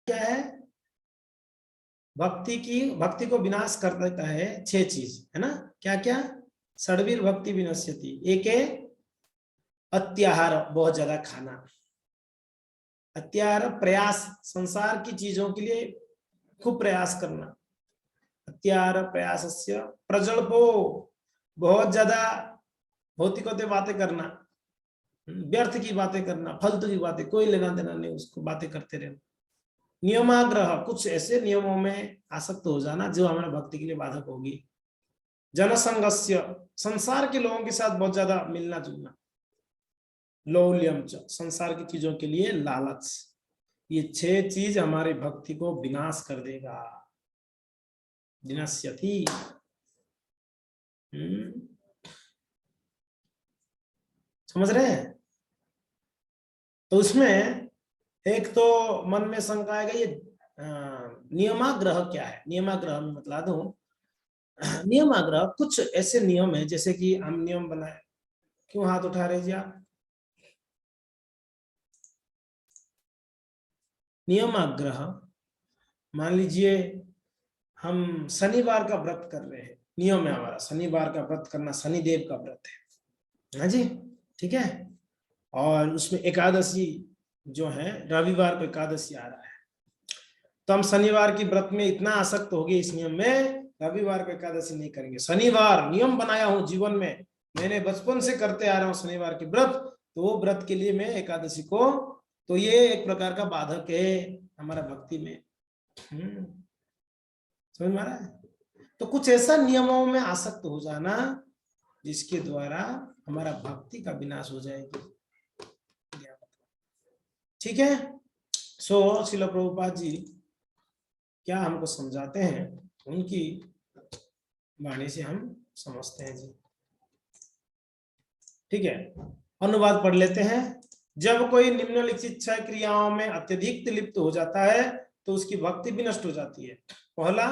क्या है? भक्ति को विनाश कर देता है 6 चीज, है ना? क्या क्या? षड्वीर भक्ति विनश्यति। एक है अत्याहार, बहुत ज्यादा खाना। अत्याहार प्रयास, संसार की चीजों के लिए खूब प्रयास करना। अत्याहार प्रयासस्य प्रजल्पो, बहुत ज्यादा भौतिकते बातें करना, व्यर्थ की बातें करना, फालतू की बातें, कोई लेना देना नहीं, उसको बातें करते रहना। नियमाग्रह, कुछ ऐसे नियमों में आसक्त हो जाना जो हमारे भक्ति के लिए बाधक होगी। जनसंगस्य, संसार के लोगों के साथ बहुत ज्यादा मिलना जुलना। लौल्यम च, संसार की चीजों के लिए लालच। ये 6 चीज हमारी भक्ति को विनाश कर देगा। विनश्यति। समझ रहे हैं? तो उसमें एक तो मन में शंका आएगा, ये नियमाग्रह क्या है? नियमाग्रह में बतला दूं, नियमाग्रह कुछ ऐसे नियम है, जैसे कि हम नियम बनाए। क्यों हाथ उठा रहे जी आप? नियमाग्रह, मान लीजिए हम शनिवार का व्रत कर रहे हैं, नियम है हमारा शनिवार का व्रत करना, शनिदेव का व्रत है, हाँ जी, ठीक है। और उसमें एकादशी जो है, रविवार को एकादशी आ रहा है, तो हम शनिवार की व्रत में इतना आसक्त हो गए इस नियम में, रविवार को एकादशी नहीं करेंगे। शनिवार नियम बनाया हूं जीवन में, मैंने बचपन से करते आ रहा हूं शनिवार की व्रत, तो वो व्रत के लिए मैं एकादशी को, तो ये एक प्रकार का बाधक है हमारा भक्ति में। समझ में आ रहा है? तो कुछ ऐसा नियमों में आसक्त हो जाना जिसके द्वारा हमारा भक्ति का विनाश हो जाएगी। ठीक है। सो श्रील प्रभुपाद जी क्या हमको समझाते हैं, उनकी वाणी से हम समझते हैं जी। ठीक है, अनुवाद पढ़ लेते हैं। जब कोई निम्नलिखित 6 क्रियाओं में अत्यधिक लिप्त हो जाता है तो उसकी भक्ति भी नष्ट हो जाती है। पहला,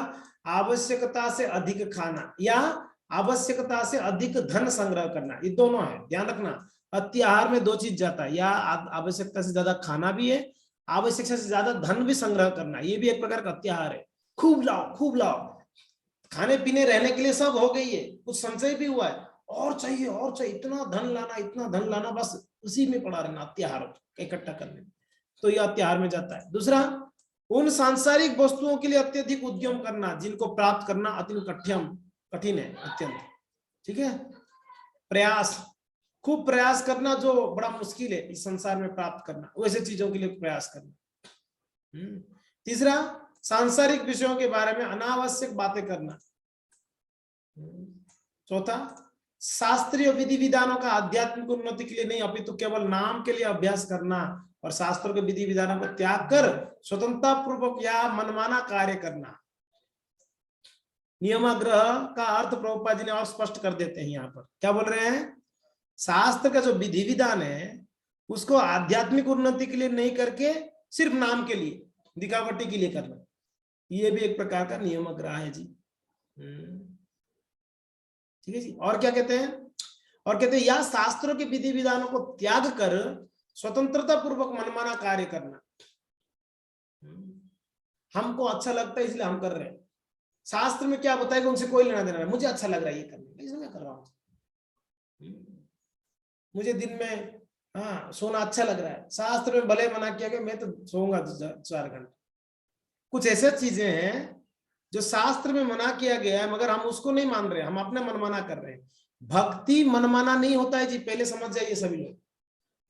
आवश्यकता से अधिक खाना या आवश्यकता से अधिक धन संग्रह करना, ये दोनों है, ध्यान रखना। अत्याहार में 2 चीज जाता है, या आवश्यकता से ज्यादा खाना भी है, आवश्यकता से ज्यादा धन भी संग्रह करना, ये भी एक प्रकार का अत्याहार है। खूब लाओ खूब लाओ, खाने पीने रहने के लिए सब हो गई है, कुछ संचय भी हुआ है, और चाहिए और चाहिए, इतना धन लाना इतना धन लाना, बस उसी में पड़ा रहना, अत्याहार इकट्ठा करने में, तो यह अत्याहार में जाता है। दूसरा, उन सांसारिक वस्तुओं के लिए अत्यधिक उद्यम करना जिनको प्राप्त करना अत्यंत कठिन है, अत्यंत, ठीक है। प्रयास, खूब प्रयास करना जो बड़ा मुश्किल है इस संसार में प्राप्त करना, वैसे चीजों के लिए प्रयास करना। तीसरा, सांसारिक विषयों के बारे में अनावश्यक बातें करना। चौथा, शास्त्रीय विधि विधानों का आध्यात्मिक उन्नति के लिए नहीं अपितु केवल नाम के लिए अभ्यास करना, और शास्त्रों के विधि विधानों को त्याग कर स्वतंत्रता पूर्वक या मनमाना कार्य करना। नियमाग्रह का अर्थ प्रभुपाद जी ने और स्पष्ट कर देते हैं यहाँ पर, क्या बोल रहे हैं? शास्त्र का जो विधि विधान है उसको आध्यात्मिक उन्नति के लिए नहीं करके सिर्फ नाम के लिए, दिखावटी के लिए करना, ये भी एक प्रकार का नियमाग्रह है जी। ठीक है जी। और क्या कहते हैं? और कहते हैं या शास्त्रों के विधि विधानों को त्याग कर स्वतंत्रता पूर्वक मनमाना कार्य करना। हमको अच्छा लगता है इसलिए हम कर रहे हैं, शास्त्र में क्या बताएगा उनसे कोई लेना देना, मुझे अच्छा लग रहा है ये करने, इसलिए मैं कर रहा हूं। मुझे दिन में सोना अच्छा लग रहा है, शास्त्र में भले मना किया कि मैं तो सोऊंगा 4 घंटे। कुछ ऐसे चीजें हैं जो शास्त्र में मना किया गया है मगर हम उसको नहीं मान रहे, हम अपने मनमाना कर रहे हैं। भक्ति मनमाना नहीं होता है जी, पहले समझ जाइए सभी लोग,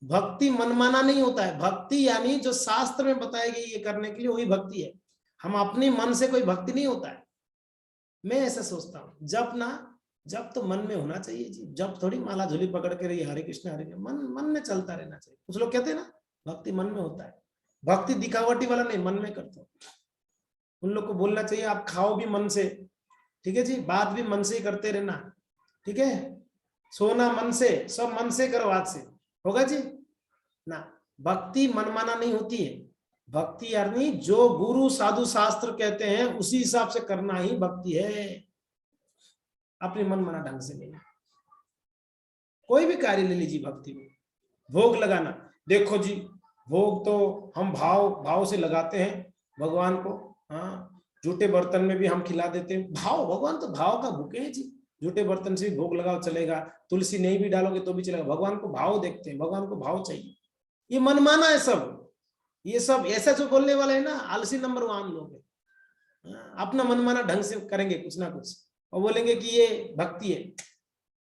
भक्ति मनमाना नहीं होता है। भक्ति यानी जो शास्त्र में बताई गई ये करने के लिए वही भक्ति है, हम अपने मन से कोई भक्ति नहीं होता है। मैं ऐसा सोचता हूँ, जब तो मन में होना चाहिए जी, जब थोड़ी माला झोली पकड़ के रही हरे कृष्ण मन में चलता रहना चाहिए। कुछ लोग कहते हैं ना भक्ति मन में होता है, भक्ति दिखावटी वाला नहीं, मन में करता हूँ। उन लोग को बोलना चाहिए आप खाओ भी मन से, ठीक है जी, बात भी मन से ही करते रहना, ठीक है, सोना मन से, सब मन से करो, आज से होगा जी ना। भक्ति मनमाना नहीं होती है, भक्ति यानी जो गुरु साधु शास्त्र कहते हैं उसी हिसाब से करना ही भक्ति है, अपने मन मना ढंग से नहीं। कोई भी कार्य ले लीजिए भक्ति में, भोग लगाना, देखो जी भोग तो हम भाव से लगाते हैं, भगवान को। हाँ, झूठे बर्तन में भी हम खिला देते हैं। भाव, भगवान तो भाव का भूखे हैं जी। झूठे बर्तन से भी भोग लगाओ चलेगा, तुलसी नहीं भी डालोगे तो भी चलेगा। भगवान को भाव देखते हैं, भगवान को भाव चाहिए। ये मनमाना है सब, ये सब ऐसा जो बोलने वाले है ना, आलसी नंबर 1 लोग है। अपना मनमाना ढंग से करेंगे कुछ ना कुछ और बोलेंगे कि ये भक्ति है।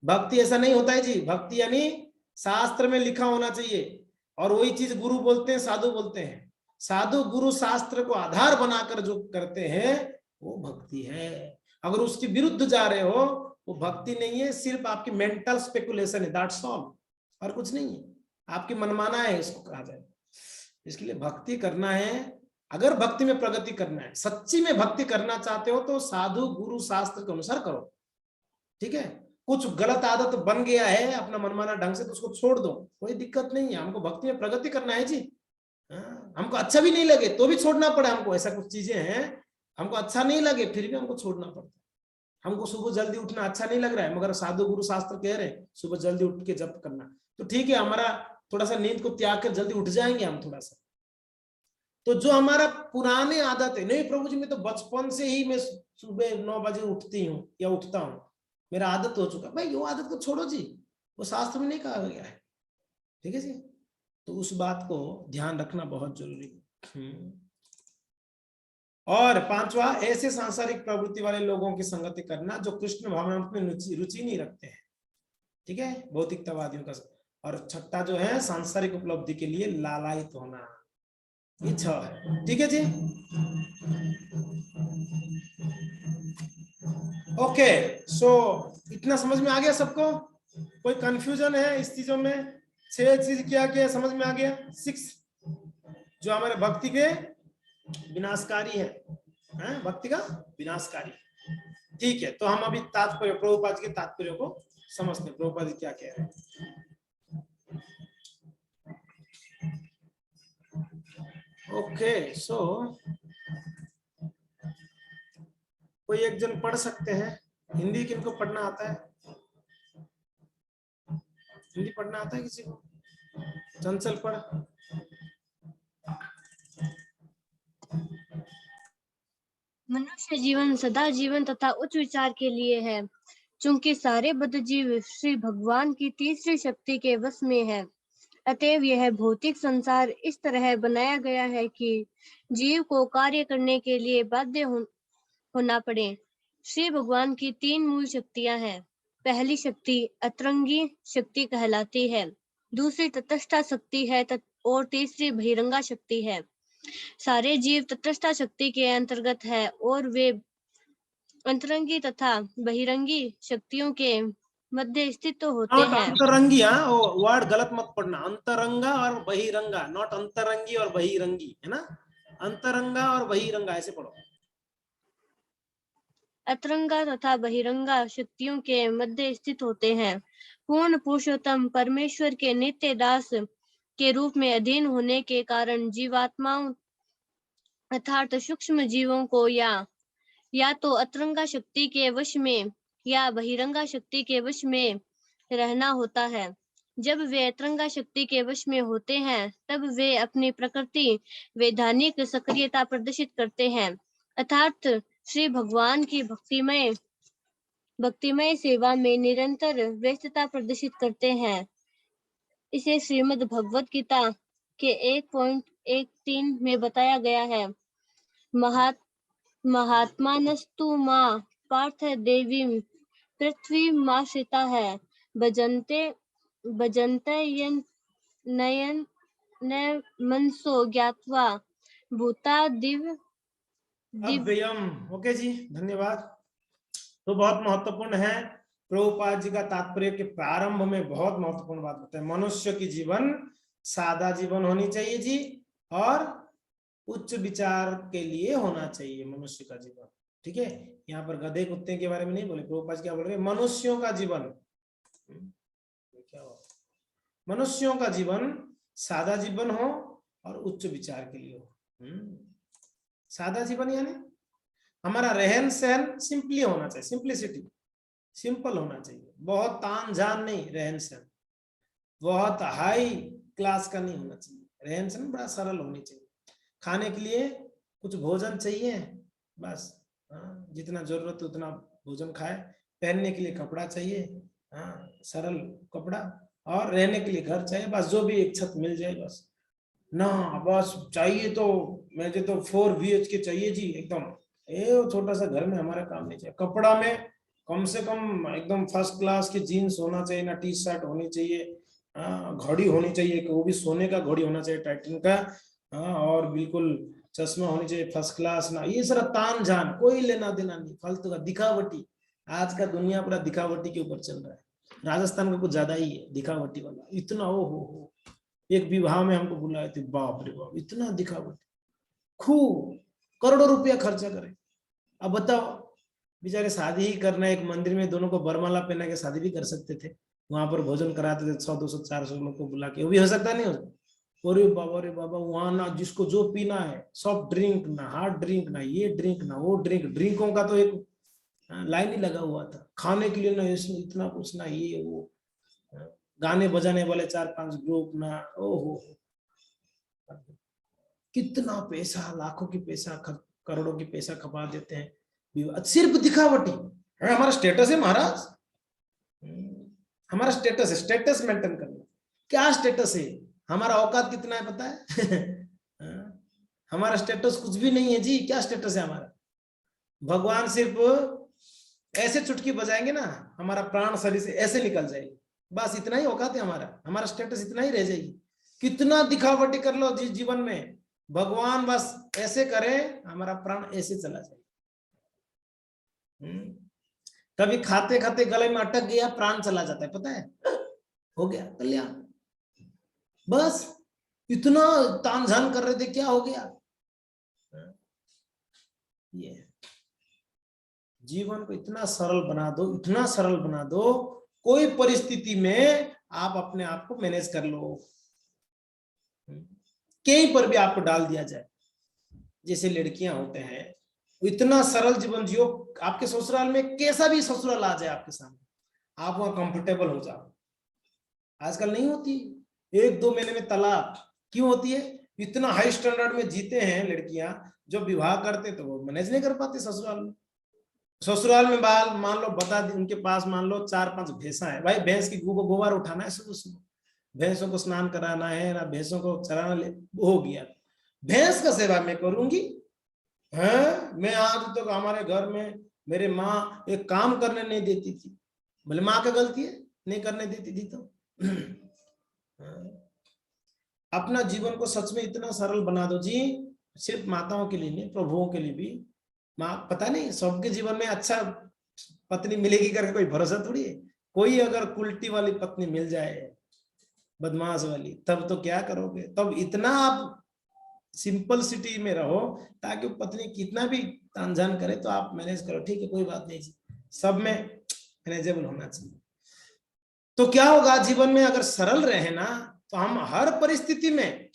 भक्ति ऐसा नहीं होता है जी। भक्ति यानी शास्त्र में लिखा होना चाहिए, और वही चीज गुरु बोलते हैं, साधु बोलते हैं। साधु गुरु शास्त्र को आधार बनाकर जो करते हैं वो भक्ति है। अगर उसके विरुद्ध जा रहे हो वो भक्ति नहीं है, सिर्फ आपकी मेंटल स्पेकुलेशन है, दैट्स ऑल, और कुछ नहीं है। आपकी मनमाना है इसको कहा जाए। इसके लिए भक्ति करना है, अगर भक्ति में प्रगति करना है, सच्ची में भक्ति करना चाहते हो तो साधु गुरु शास्त्र के अनुसार करो, ठीक है। कुछ गलत आदत बन गया है अपना मनमाना ढंग से तो उसको छोड़ दो, कोई दिक्कत नहीं है। हमको भक्ति में प्रगति करना है जी। हमको अच्छा भी नहीं लगे तो भी छोड़ना पड़े हमको, ऐसा कुछ चीजें हैं हमको अच्छा नहीं लगे फिर भी हमको छोड़ना पड़ता है। हमको सुबह जल्दी उठना अच्छा नहीं लग रहा है, मगर साधु गुरु शास्त्र कह रहे हैं सुबह जल्दी उठ के जप करना, तो ठीक है, हमारा थोड़ा सा नींद को त्याग कर जल्दी उठ जाएंगे हम थोड़ा सा। तो जो हमारा पुराने आदत है, नहीं प्रभु जी मैं तो बचपन से ही मैं सुबह 9 बजे उठती हूँ या उठता हूँ, मेरा आदत हो चुका, भाई वो आदत को छोड़ो जी, वो शास्त्र में नहीं कहा गया है, ठीक है जी। तो उस बात को ध्यान रखना बहुत जरूरी है। और 5वां, ऐसे सांसारिक प्रवृत्ति वाले लोगों की संगति करना जो कृष्ण भावना में रुचि नहीं रखते हैं, ठीक है, भौतिकतावादियों का। और 6वां जो है सांसारिक उपलब्धि के लिए लालायित होना, ये 6 है, ठीक है जी। ओके, सो इतना समझ में आ गया सबको? कोई कंफ्यूजन है इस चीजों में? 6 चीज क्या क्या समझ में आ गया? 6 जो हमारे भक्ति के विनाशकारी है, भक्ति का विनाशकारी। ठीक है, तो हम अभी तात्पर्य, प्रभुपाद के तात्पर्य को समझते हैं, प्रभुपाद क्या कह रहे हैं। ओके, सो कोई एक जन पढ़ सकते हैं? हिंदी किनको पढ़ना आता है? हिंदी पढ़ना आता है किसी को? चंचल पढ़। मनुष्य जीवन सदा जीवन तथा उच्च विचार के लिए है, चूंकि सारे बद्ध जीव श्री भगवान की तीसरी शक्ति के वश में है। अतएव यह भौतिक संसार इस तरह बनाया गया है कि जीव को कार्य करने के लिए बाध्य होना पड़े। श्री भगवान की 3 मूल शक्तियां हैं। पहली शक्ति अतरंगी शक्ति कहलाती है, दूसरी तटस्था शक्ति है और तीसरी बहिरंगा शक्ति है। सारे जीव तटस्था शक्ति के अंतर्गत है और वे अंतरंगी तथा बहिरंगी शक्तियों के मध्य स्थित तो होते नॉट हैं। अंतरंगी, वो वर्ड गलत मत पढ़ना, अंतरंगा और बहिरंगा, नॉट अंतरंगी और बहिरंगी, है ना, अंतरंगा और बहिरंगा ऐसे पढ़ो। अतरंगा तथा बहिरंगा शक्तियों के मध्य स्थित होते हैं। पूर्ण पुरुषोत्तम परमेश्वर के नित्य दास के रूप में अधीन होने के कारण जीवात्माओं अर्थात सूक्ष्म जीवों को या तो अतरंगा शक्ति के वश में या बहिरंगा शक्ति के वश में रहना होता है। जब वे अतरंगा शक्ति के वश में होते हैं तब वे अपनी प्रकृति वैधानिक सक्रियता प्रदर्शित करते हैं, अर्थात श्री भगवान की भक्तिमय सेवा में निरंतर व्यस्तता प्रदर्शित करते हैं। इसे श्रीमद् भगवत गीता के 1.13 में बताया गया है। महात्मानस्तु मां पार्थ देवीं पृथ्वीमाश्रिता है, भजन्ते नयन न मनसो ज्ञात्वा भूता अव्ययम। ओके जी, धन्यवाद। तो बहुत महत्वपूर्ण है, प्रभुपाद जी का तात्पर्य के प्रारंभ में बहुत महत्वपूर्ण बात बताए, मनुष्य की जीवन सादा जीवन होनी चाहिए जी, और उच्च विचार के लिए होना चाहिए मनुष्य का जीवन, ठीक है। यहाँ पर गधे कुत्ते के बारे में नहीं बोले, प्रभुपाद क्या बोल रहे हैं, मनुष्यों का जीवन, क्या हो, मनुष्यों का जीवन सादा जीवन हो और उच्च विचार के लिए हो। सादा जीवन यानी हमारा रहन सहन सिंपली होना चाहिए, सिंपलिसिटी, सिंपल होना चाहिए, बहुत तान झान नहीं रहन सहन, बहुत हाई क्लास का नहीं होना चाहिए, रहन सहन बड़ा सरल होनी चाहिए। खाने के लिए कुछ भोजन चाहिए बस, जितना जरूरत है उतना भोजन खाए, पहनने के लिए कपड़ा चाहिए, सरल कपड़ा, और रहने के लिए घर चाहिए, बस जो भी एक छत मिल जाए बस ना, बस चाहिए तो मुझे तो 4 BHK चाहिए जी एकदम, छोटा सा घर में हमारा काम नहीं चाहिए। कपड़ा में कम से कम एकदम फर्स्ट क्लास की जीन्स होना चाहिए ना, टी शर्ट होनी चाहिए, घड़ी होनी चाहिए, वो भी सोने का घड़ी होना चाहिए टाइटन का, और बिल्कुल चश्मा होनी चाहिए फर्स्ट क्लास ना, ये सारा तान झान, कोई लेना देना नहीं, फालतू का दिखावटी। आज का दुनिया पूरा दिखावटी के ऊपर चल रहा है, राजस्थान का कुछ ज्यादा ही है दिखावटी वाला, इतना ओ हो। एक विवाह में हमको बुलाए थे, बाप रे बाप, इतना दिखावटी, खूब करोड़ों रुपया खर्चा करे। अब बताओ, बेचारे शादी ही करना है, एक मंदिर में दोनों को बरमाला पहना के शादी भी कर सकते थे, वहां पर भोजन कराते थे 100 200 400 लोग को बुला के, वो भी हो सकता नहीं हो सकता? अरे बाबा रे बाबा, वहां ना जिसको जो पीना है, सॉफ्ट ड्रिंक ना, हार्ड ड्रिंक ना, ये ड्रिंक ना वो ड्रिंक, ड्रिंकों का तो एक लाइन ही लगा हुआ था, खाने के लिए ना इतना कुछ ना, ये वो, गाने बजाने वाले 4-5 ग्रुप ना, ओहो, कितना पैसा, लाखों की पैसा, करोड़ों की पैसा खपा देते हैं सिर्फ दिखावटी। हमारा स्टेटस है महाराज, हमारा स्टेटस है, स्टेटस मेंटेन करना। क्या स्टेटस है, हमारा औकात कितना है पता है? हमारा स्टेटस कुछ भी नहीं है जी, क्या स्टेटस है हमारा? भगवान सिर्फ ऐसे चुटकी बजाएंगे ना, हमारा प्राण शरीर से ऐसे निकल जाएगी, बस इतना ही औकात है हमारा, हमारा स्टेटस इतना ही रह जाएगी। कितना दिखावटी कर लो जिस जीवन में, भगवान बस ऐसे करे हमारा प्राण ऐसे चला जाए। कभी खाते खाते गले में अटक गया, प्राण चला जाता है, पता है, हो गया कल्याण। बस इतना तामझाम कर रहे थे, क्या हो गया? ये जीवन को इतना सरल बना दो, इतना सरल बना दो, कोई परिस्थिति में आप अपने आप को मैनेज कर लो, कहीं पर भी आपको डाल दिया जाए। जैसे लड़कियां होते हैं, इतना सरल जीवन जियो, आपके ससुराल में कैसा भी ससुराल आ जाए आपके सामने, आप वहां कंफर्टेबल हो जाओ। आजकल नहीं होती, 1-2 महीने में तलाक। क्यों होती है? इतना हाई स्टैंडर्ड में जीते हैं लड़कियां, जब विवाह करते तो वो मैनेज नहीं कर पाते ससुराल में। ससुराल में बाल मान लो बता दी, उनके पास मान लो 4-5 भैंसा है, भाई भैंस की गोबर उठाना है सुबह सुबह, भैंसों को स्नान कराना है ना, भैंसों को चराना हो गया, भैंस का सेवा मैं करूंगी। है, मैं आज तक हमारे घर में मेरे माँ एक काम करने नहीं देती थी, बोले माँ का गलती है, नहीं करने देती थी तो। अपना जीवन को सच में इतना सरल बना दो जी, सिर्फ माताओं के लिए नहीं, प्रभुओं के लिए भी। माँ, पता नहीं सबके जीवन में अच्छा पत्नी मिलेगी करके कोई भरोसा थोड़ी है। कोई अगर उल्टी वाली पत्नी मिल जाए, बदमाश वाली, तब तो क्या करोगे? तब इतना आप सिंपल सिटी में रहो ताकि पत्नी कितना भी तानझान करे तो आप मैनेज करो, ठीक है कोई बात नहीं, सब में मैनेजेबल होना चाहिए। तो क्या होगा जीवन में, अगर सरल रहे ना तो हम हर परिस्थिति में,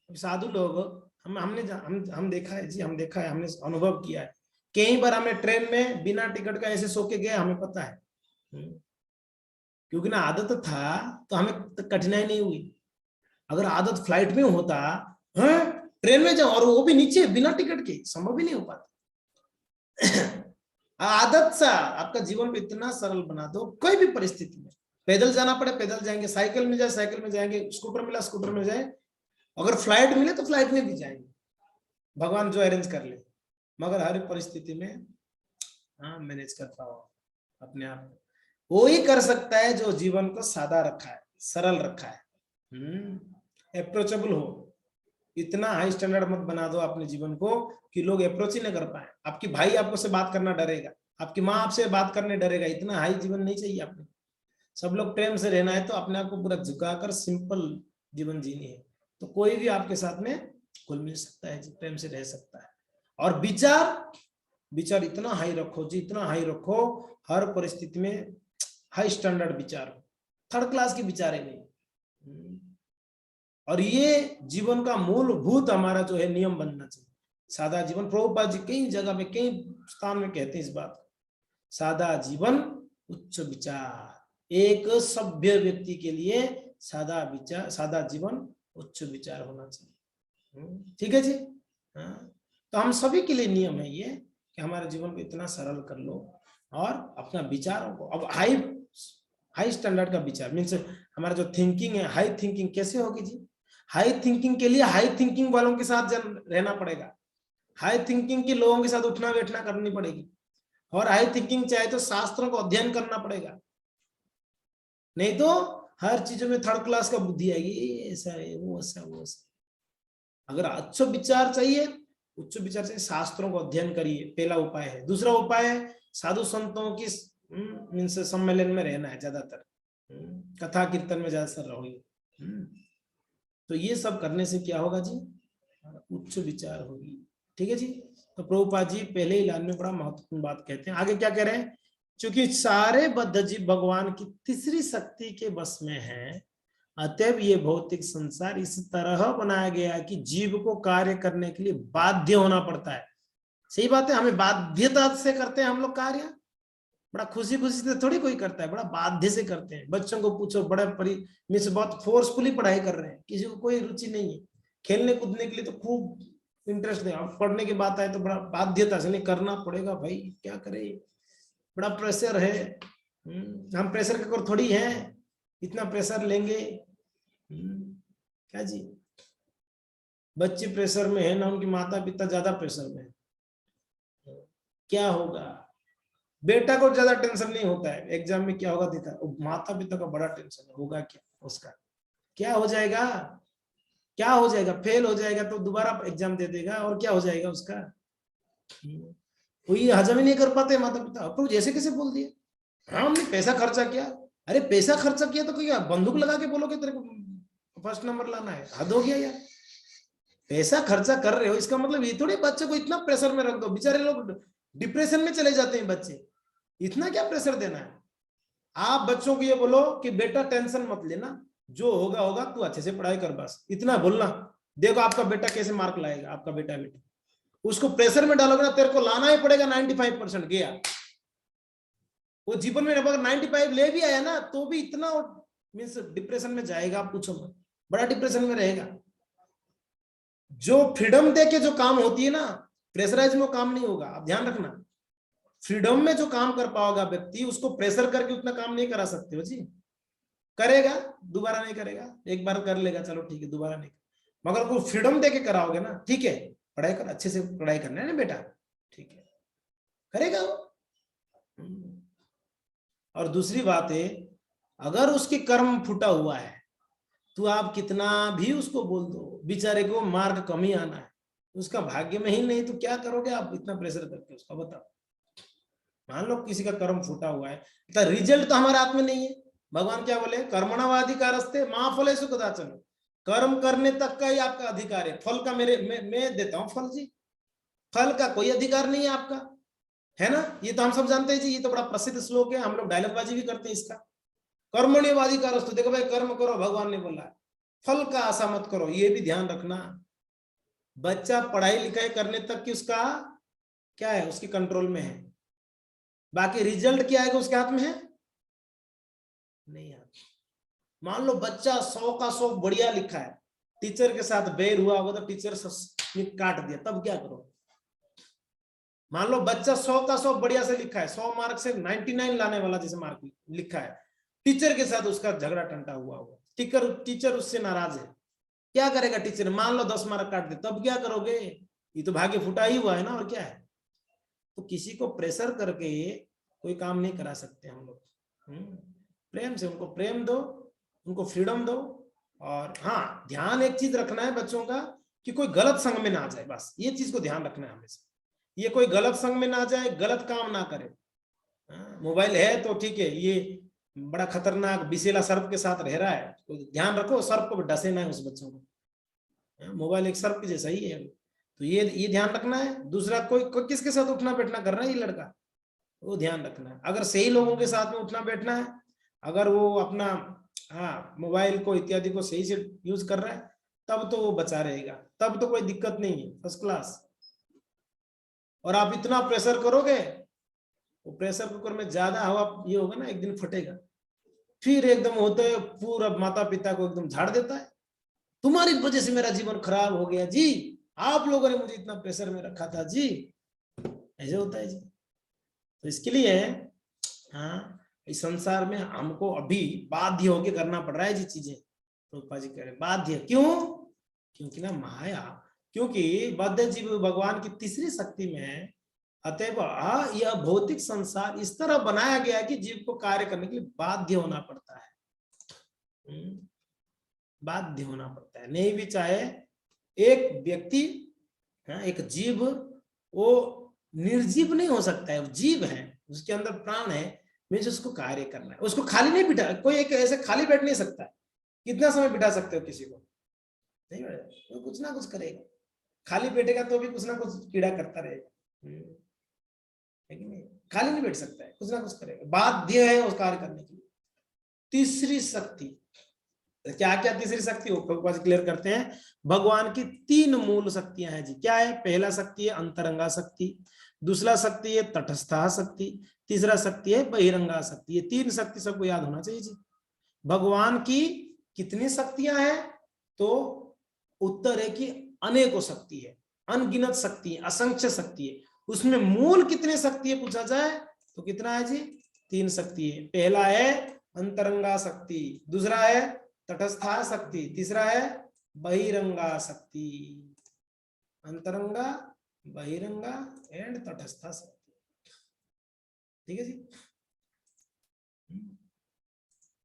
साधु लोग, हम देखा है जी, हम देखा है, हमने अनुभव किया है, कई बार हमें ट्रेन में बिना टिकट का ऐसे सो के गए, हमें पता है, क्योंकि ना आदत था तो हमें कठिनाई नहीं हुई। अगर आदत फ्लाइट में होता है, ट्रेन में जाओ और वो भी नीचे बिना टिकट के, संभव ही नहीं हो पाता। आदत सा आपका जीवन को इतना सरल बना दो, कोई भी परिस्थिति में, पैदल जाना पड़े पैदल जाएंगे, साइकिल मिल जाए साइकिल में जाएंगे, स्कूटर मिला स्कूटर में जाए, अगर फ्लाइट मिले तो फ्लाइट में भी जाएंगे, भगवान जो अरेंज कर ले। मगर हर परिस्थिति में मैनेज कर पाओ अपने आप को। वो ही कर सकता है जो जीवन को सादा रखा है, सरल रखा है, अप्रोचेबल हो। इतना हाई स्टैंडर्ड मत बना दो अपने जीवन को कि लोग अप्रोच ही ना कर पाए। आपकी भाई आपको से बात करना डरेगा, आपकी माँ आपसे बात करने डरेगा, इतना हाई जीवन नहीं चाहिए आपने। सब लोग प्रेम से रहना है तो अपने आप को पूरा झुकाकर सिंपल जीवन जीनी है, तो कोई भी आपके साथ में घुल मिल सकता है जी, प्रेम से रह सकता है। और विचार इतना हाई रखो जी, इतना हाई रखो, हर परिस्थिति में हाई स्टैंडर्ड विचार हो, थर्ड क्लास के विचार है नहीं। और ये जीवन का मूलभूत हमारा जो है नियम बनना चाहिए, सादा जीवन। प्रभुपाद जी कई जगह में कई स्थान में कहते हैं इस बात को, सादा जीवन उच्च विचार। एक सभ्य व्यक्ति के लिए सादा विचार, सादा जीवन, उच्च विचार होना चाहिए। ठीक है जी। हाँ, तो हम सभी के लिए नियम है ये कि हमारे जीवन को इतना सरल कर लो और अपना विचारों को, अब हाई स्टैंडर्ड का विचार मीन्स हमारा जो थिंकिंग है, हाई थिंकिंग कैसे होगी जी? हाई थिंकिंग के लिए हाई थिंकिंग वालों के साथ रहना पड़ेगा, हाई थिंकिंग के लोगों के साथ उठना बैठना करनी पड़ेगी, और हाई थिंकिंग चाहे तो शास्त्रों को अध्ययन करना पड़ेगा, नहीं तो हर चीजों में थर्ड क्लास का बुद्धि आएगी, ऐसा है वो ऐसा वो ऐसा। अगर अच्छे विचार चाहिए, उच्च विचार चाहिए, शास्त्रों को अध्ययन करिए, पहला उपाय है। दूसरा उपाय है साधु संतों की मीन्स सम्मेलन में रहना है, ज्यादातर कथा कीर्तन में ज्यादातर रहोगे। तो ये सब करने से क्या होगा जी? उच्च विचार होगी। ठीक है जी। तो प्रभुपाद जी पहले ही लाइन में बड़ा महत्वपूर्ण बात कहते हैं। आगे क्या कह रहे हैं? क्योंकि सारे बद्ध जीव भगवान की तीसरी शक्ति के बस में है, अतएव ये भौतिक संसार इस तरह बनाया गया है कि जीव को कार्य करने के लिए बाध्य होना पड़ता है। सही बात है, हमें बाध्यता से करते हैं हम लोग कार्य, बड़ा खुशी खुशी से थोड़ी कोई करता है, बड़ा बाध्य से करते हैं। बच्चों को पूछो, बड़ा मीन्स बहुत फोर्सफुली पढ़ाई कर रहे हैं, किसी को कोई रुचि नहीं है, खेलने कूदने के लिए तो खूब इंटरेस्ट है, पढ़ने की बात आए तो बड़ा बाध्यता से नहीं करना पड़ेगा भाई, क्या करे, बड़ा प्रेशर है। हम प्रेशर के ऊपर थोड़ी है, इतना प्रेशर लेंगे क्या जी? बच्चे प्रेशर में है ना, उनके माता पिता ज्यादा प्रेशर में है, क्या होगा? बेटा को ज्यादा टेंशन नहीं होता है एग्जाम में क्या होगा देता है, माता पिता का बड़ा टेंशन होगा, क्या उसका क्या हो जाएगा, क्या हो जाएगा? फेल हो जाएगा तो दोबारा एग्जाम दे देगा, और क्या हो जाएगा उसका? कोई हजम ही नहीं कर पाते माता पिता। तो जैसे कैसे बोल दिए, हाँ हमने पैसा खर्चा किया। अरे पैसा खर्चा किया तो क्या बंदूक लगा के बोलोगे तेरे को फर्स्ट नंबर लाना है? हद हो गया यार। पैसा खर्चा कर रहे हो इसका मतलब ये थोड़ी बच्चे को इतना प्रेशर में रख दो, बेचारे लोग डिप्रेशन में चले जाते हैं बच्चे, इतना क्या प्रेशर देना है? आप बच्चों को ये बोलो कि बेटा टेंशन मत लेना, जो होगा होगा, तू अच्छे से पढ़ाई कर, बस इतना बोलना। देखो आपका बेटा कैसे मार्क लाएगा, आपका बेटा उसको प्रेशर में डालोगे ना, तेरे को लाना ही पड़ेगा 95% गया। वो जीवन में अगर 95 ले भी आया ना तो भी इतना मीन्स डिप्रेशन में जाएगा, आप पूछो मत, बड़ा डिप्रेशन में रहेगा। जो फ्रीडम दे के जो काम होती है ना, प्रेशराइज में काम नहीं होगा, आप ध्यान रखना। फ्रीडम में जो काम कर पाओगा व्यक्ति, उसको प्रेशर करके उतना काम नहीं करा सकते हो जी। करेगा, दोबारा नहीं करेगा, एक बार कर लेगा चलो ठीक है, दोबारा नहीं। मगर को फ्रीडम देके कराओगे ना, ठीक है पढ़ाई कर, अच्छे से पढ़ाई करना है ना बेटा, ठीक है, करेगा वो। और दूसरी बात है, अगर उसके कर्म फूटा हुआ है तो आप कितना भी उसको बोल दो, बेचारे को मार्क कम ही आना है, उसका भाग्य में ही नहीं तो क्या करोगे आप इतना प्रेशर करके उसका? बताओ। मान लो किसी का कर्म फूटा हुआ है, तो रिजल्ट तो हमारे हाथ में नहीं है। भगवान क्या बोले? कर्मणावाधिकारस्ते मा फलेषु कदाचन, कर्म करने तक का ही आपका अधिकार है, फल का मैं देता हूं फल जी, फल का कोई अधिकार नहीं है आपका, है ना? ये तो हम सब जानते हैं जी, ये तो बड़ा प्रसिद्ध श्लोक है, हम लोग डायलॉगबाजी भी करते हैं इसका। कर्मण्यवाधिकारस्तु, देखो भाई कर्म करो, भगवान ने बोला, फल का आशा मत करो, ये भी ध्यान रखना। बच्चा पढ़ाई लिखाई करने तक की उसका क्या है, उसके कंट्रोल में है, बाकी रिजल्ट क्या आएगा उसके हाथ में है नहीं आता। मान लो बच्चा 100 का 100 बढ़िया लिखा है, टीचर के साथ बैर हुआ होगा तो टीचर ने काट दिया, तब क्या करो? मान लो बच्चा 100 का 100 बढ़िया से लिखा है, 100 मार्क से 99 लाने वाला जैसे मार्क लिखा है, टीचर के साथ उसका झगड़ा टंटा हुआ होगा, टीचर उससे नाराज है, क्या करेगा टीचर? मान लो 10 मार्क काट दे, तब क्या करोगे? ये तो भाग्य फुटा ही हुआ है ना, और क्या है? तो किसी को प्रेशर करके कोई काम नहीं करा सकते हम लोग। प्रेम से उनको प्रेम दो, उनको फ्रीडम दो। और हाँ, ध्यान एक चीज रखना है बच्चों का कि कोई गलत संग में ना आ जाए, बस ये चीज को ध्यान रखना है हमेशा, ये कोई गलत संग में ना जाए, गलत काम ना करे। मोबाइल है तो ठीक है, ये बड़ा खतरनाक विषैला सर्प के साथ रह रहा है, तो ध्यान रखो सर्प को डसे ना है उस बच्चों को। मोबाइल एक सर्प जैसा ही है, तो ये ध्यान रखना है। दूसरा, कोई किसके साथ उठना बैठना कर रहा है ये लड़का, वो ध्यान रखना है। अगर सही लोगों के साथ में उठना बैठना है, अगर वो अपना मोबाइल को इत्यादि को सही से यूज कर रहा है, तब तो वो बचा रहेगा, तब तो कोई दिक्कत नहीं है, फर्स्ट क्लास। और आप इतना प्रेशर करोगे, वो प्रेशर कुकर में ज्यादा हवा ये होगा ना, एक दिन फटेगा, फिर एकदम होते पूरा माता पिता को एकदम झाड़ देता है, तुम्हारी वजह से मेरा जीवन खराब हो गया जी, आप लोगों ने मुझे इतना प्रेशर में रखा था जी, ऐसे होता है जी। तो इसके लिए हाँ, इस संसार में हमको अभी बाध्य होके करना पड़ रहा है जी चीजें। रूपा जी कह रहे बाध्य क्यों? क्योंकि ना माया, क्योंकि बद्ध जीव भगवान की तीसरी शक्ति में है, अतएव यह भौतिक संसार इस तरह बनाया गया है कि जीव को कार्य करने के लिए बाध्य होना पड़ता है। बाध्य होना पड़ता है, नहीं भी चाहे एक व्यक्ति, एक जीव, वो निर्जीव नहीं हो सकता है, वो जीव है, उसके अंदर प्राण है, मीन्स उसको कार्य करना है, उसको खाली नहीं बिठा, कोई एक ऐसे खाली बैठ नहीं सकता है। कितना समय बिठा सकते हो किसी को? नहीं बैठेगा, वो कुछ ना कुछ करेगा, खाली बैठेगा तो भी कुछ ना कुछ कीड़ा करता रहेगा, है कि नहीं? खाली नहीं बैठ सकता है, कुछ ना कुछ करेगा, बाध्य है उस कार्य करने के लिए। तीसरी शक्ति क्या क्या? तीसरी शक्ति क्लियर करते हैं। भगवान की तीन मूल शक्तियां हैं जी। क्या है? पहला शक्ति है अंतरंगा शक्ति, दूसरा शक्ति है तटस्था शक्ति, तीसरा शक्ति है बहिरंगा शक्ति। ये तीन शक्ति सबको याद होना चाहिए जी। भगवान की कितनी शक्तियां हैं? तो उत्तर है कि अनेकों शक्ति है, अनगिनत शक्ति है, असंख्य शक्ति है। उसमें मूल कितनी शक्ति है पूछा जाए तो कितना है जी? तीन शक्ति है। पहला है अंतरंगा शक्ति, दूसरा है तटस्था शक्ति, तीसरा है बहिरंगा शक्ति। अंतरंगा, बहिरंगा एंड तटस्था शक्ति। ठीक है जी।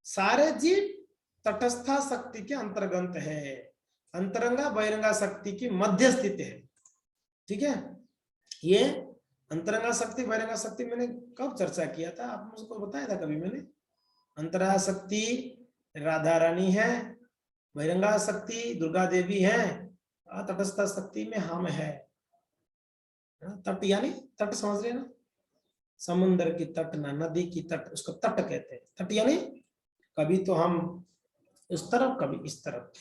सारे जीव तटस्था शक्ति के अंतर्गत है, अंतरंगा बहिरंगा शक्ति की मध्य स्थित है। ठीक है, ये अंतरंगा शक्ति बहिरंगा शक्ति मैंने कब चर्चा किया था? आप मुझको बताया था कभी मैंने? अंतरंगा शक्ति राधा रानी है, बहिरंगा शक्ति दुर्गा देवी है, तटस्थ शक्ति में हम है। तट यानी तट समझ रहे हैं ना? समुद्र की तट ना, नदी की तट, उसको तट कहते हैं। तट यानी कभी तो हम उस तरफ, कभी इस तरफ,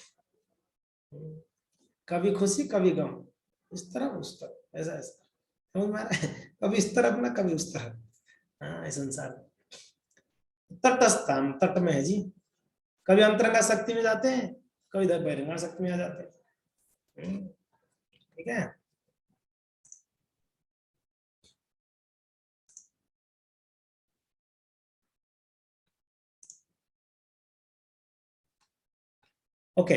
कभी खुशी कभी गम, इस तरफ उस तरफ, ऐसा ऐसा समझ में आ रहा है? कभी इस तरफ ना कभी उस तरफ। हाँ, इस संसार में तटस्थ, हम तट में है जी। कभी अंतरंगा शक्ति में जाते हैं, कभी इधर बहिरंगा शक्ति में आ जाते हैं। ठीक है। Okay,